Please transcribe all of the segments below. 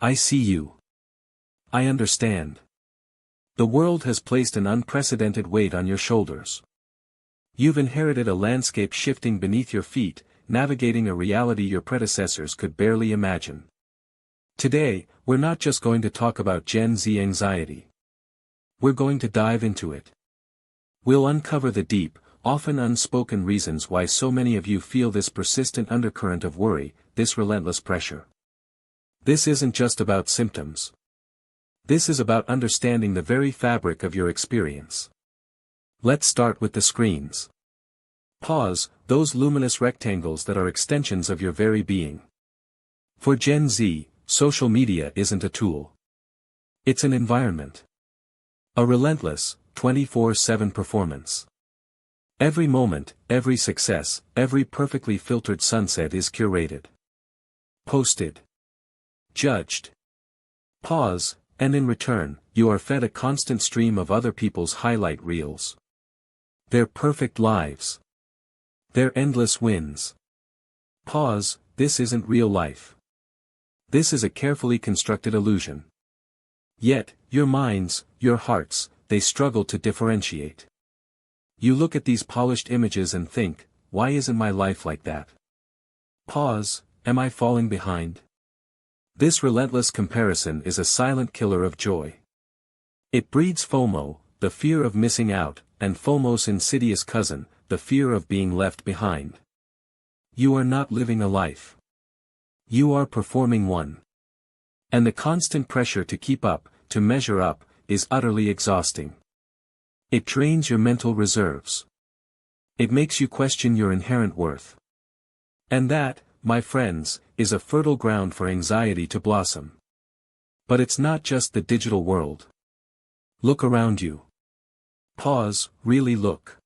I see you. I understand. The world has placed an unprecedented weight on your shoulders. You've inherited a landscape shifting beneath your feet, navigating a reality your predecessors could barely imagine. Today, we're not just going to talk about Gen Z anxiety. We're going to dive into it. We'll uncover the deep, often unspoken reasons why so many of you feel this persistent undercurrent of worry, this relentless pressure. This isn't just about symptoms. This is about understanding the very fabric of your experience. Let's start with the screens. Pause, those luminous rectangles that are extensions of your very being. For Gen Z, social media isn't a tool. It's an environment. A relentless, 24/7 performance. Every moment, every success, every perfectly filtered sunset is curated. Posted. Judged. Pause, and in return, you are fed a constant stream of other people's highlight reels. Their perfect lives. Their endless wins. Pause, this isn't real life. This is a carefully constructed illusion. Yet, your minds, your hearts, they struggle to differentiate. You look at these polished images and think, why isn't my life like that? Pause, am I falling behind? This relentless comparison is a silent killer of joy. It breeds FOMO, the fear of missing out, and FOMO's insidious cousin, the fear of being left behind. You are not living a life. You are performing one. And the constant pressure to keep up, to measure up, is utterly exhausting. It drains your mental reserves. It makes you question your inherent worth. And that, my friends, is a fertile ground for anxiety to blossom. But it's not just the digital world. Look around you. Pause, really look.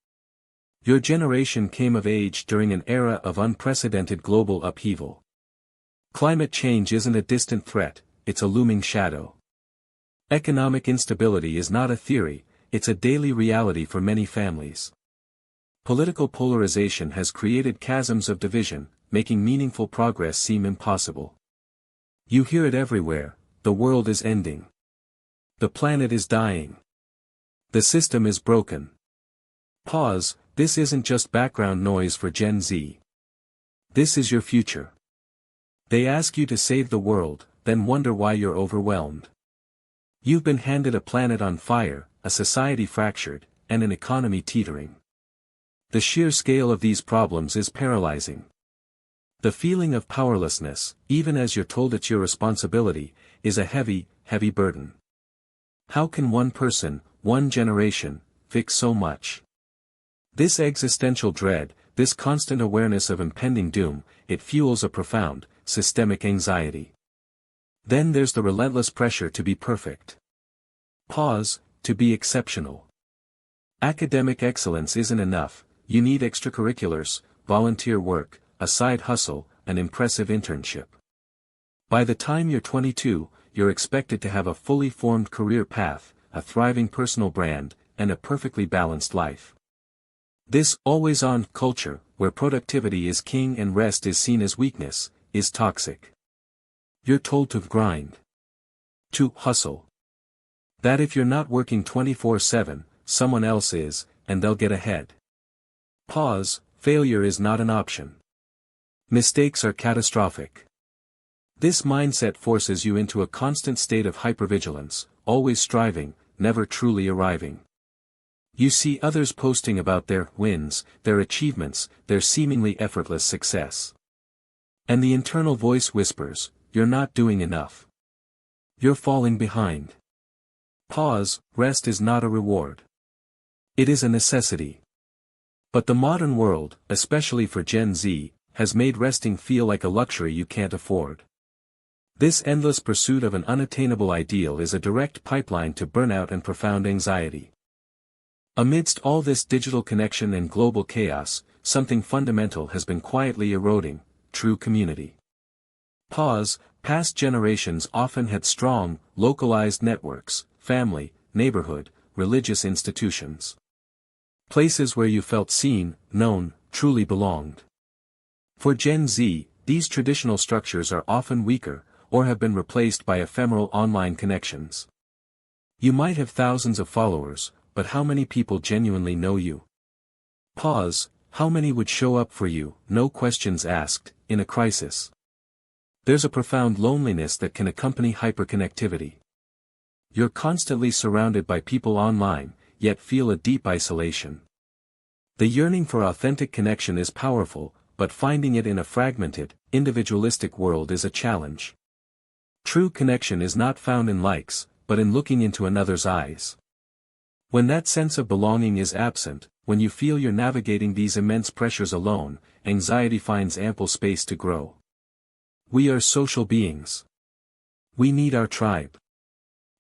Your generation came of age during an era of unprecedented global upheaval. Climate change isn't a distant threat, it's a looming shadow. Economic instability is not a theory, it's a daily reality for many families. Political polarization has created chasms of division, making meaningful progress seem impossible. You hear it everywhere, the world is ending. The planet is dying. The system is broken. Pause, this isn't just background noise for Gen Z. This is your future. They ask you to save the world, then wonder why you're overwhelmed. You've been handed a planet on fire, a society fractured, and an economy teetering. The sheer scale of these problems is paralyzing. The feeling of powerlessness, even as you're told it's your responsibility, is a heavy, heavy burden. How can one person, one generation, fix so much? This existential dread, this constant awareness of impending doom, it fuels a profound, systemic anxiety. Then there's the relentless pressure to be perfect. Pause, to be exceptional. Academic excellence isn't enough, you need extracurriculars, volunteer work, a side hustle, an impressive internship. By the time you're 22, you're expected to have a fully formed career path, a thriving personal brand, and a perfectly balanced life. This always-on culture, where productivity is king and rest is seen as weakness, is toxic. You're told to grind. To hustle. That if you're not working 24/7, someone else is, and they'll get ahead. Pause, failure is not an option. Mistakes are catastrophic. This mindset forces you into a constant state of hypervigilance, always striving, never truly arriving. You see others posting about their wins, their achievements, their seemingly effortless success. And the internal voice whispers, you're not doing enough. You're falling behind. Pause, rest is not a reward. It is a necessity. But the modern world, especially for Gen Z, has made resting feel like a luxury you can't afford. This endless pursuit of an unattainable ideal is a direct pipeline to burnout and profound anxiety. Amidst all this digital connection and global chaos, something fundamental has been quietly eroding: true community. Pause, past generations often had strong, localized networks, family, neighborhood, religious institutions. Places where you felt seen, known, truly belonged. For Gen Z, these traditional structures are often weaker, or have been replaced by ephemeral online connections. You might have thousands of followers, but how many people genuinely know you? Pause. How many would show up for you, no questions asked, in a crisis? There's a profound loneliness that can accompany hyperconnectivity. You're constantly surrounded by people online, yet feel a deep isolation. The yearning for authentic connection is powerful, but finding it in a fragmented, individualistic world is a challenge. True connection is not found in likes, but in looking into another's eyes. When that sense of belonging is absent, when you feel you're navigating these immense pressures alone, anxiety finds ample space to grow. We are social beings. We need our tribe.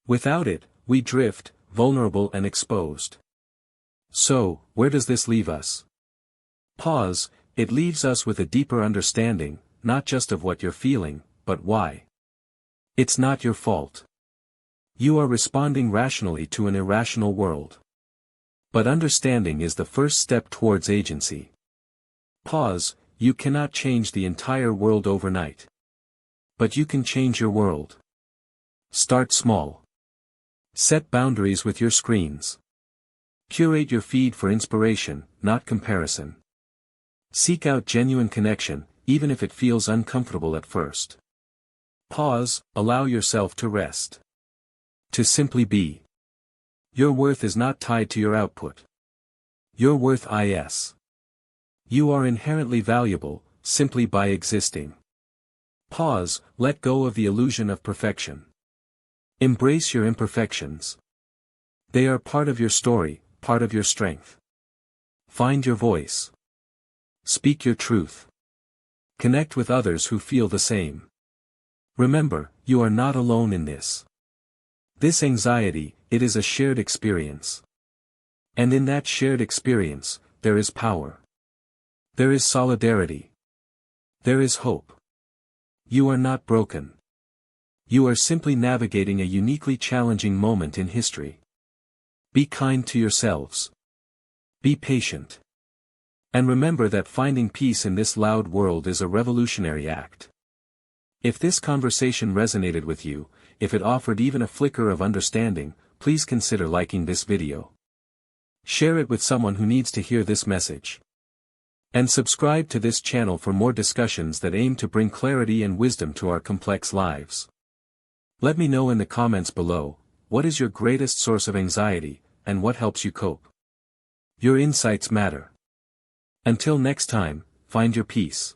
Without it, we drift, vulnerable and exposed. So, where does this leave us? Pause. It leaves us with a deeper understanding, not just of what you're feeling, but why. It's not your fault. You are responding rationally to an irrational world. But understanding is the first step towards agency. Pause. You cannot change the entire world overnight. But you can change your world. Start small. Set boundaries with your screens. Curate your feed for inspiration, not comparison. Seek out genuine connection, even if it feels uncomfortable at first. Pause. Allow yourself to rest. To simply be. Your worth is not tied to your output. Your worth is. You are inherently valuable, simply by existing. Pause. Let go of the illusion of perfection. Embrace your imperfections. They are part of your story, part of your strength. Find your voice. Speak your truth. Connect with others who feel the same. Remember, you are not alone in this. This anxiety, it is a shared experience. And in that shared experience, there is power. There is solidarity. There is hope. You are not broken. You are simply navigating a uniquely challenging moment in history. Be kind to yourselves. Be patient. And remember that finding peace in this loud world is a revolutionary act. If this conversation resonated with you, if it offered even a flicker of understanding, please consider liking this video. Share it with someone who needs to hear this message. And subscribe to this channel for more discussions that aim to bring clarity and wisdom to our complex lives. Let me know in the comments below, what is your greatest source of anxiety, and what helps you cope? Your insights matter. Until next time, find your peace.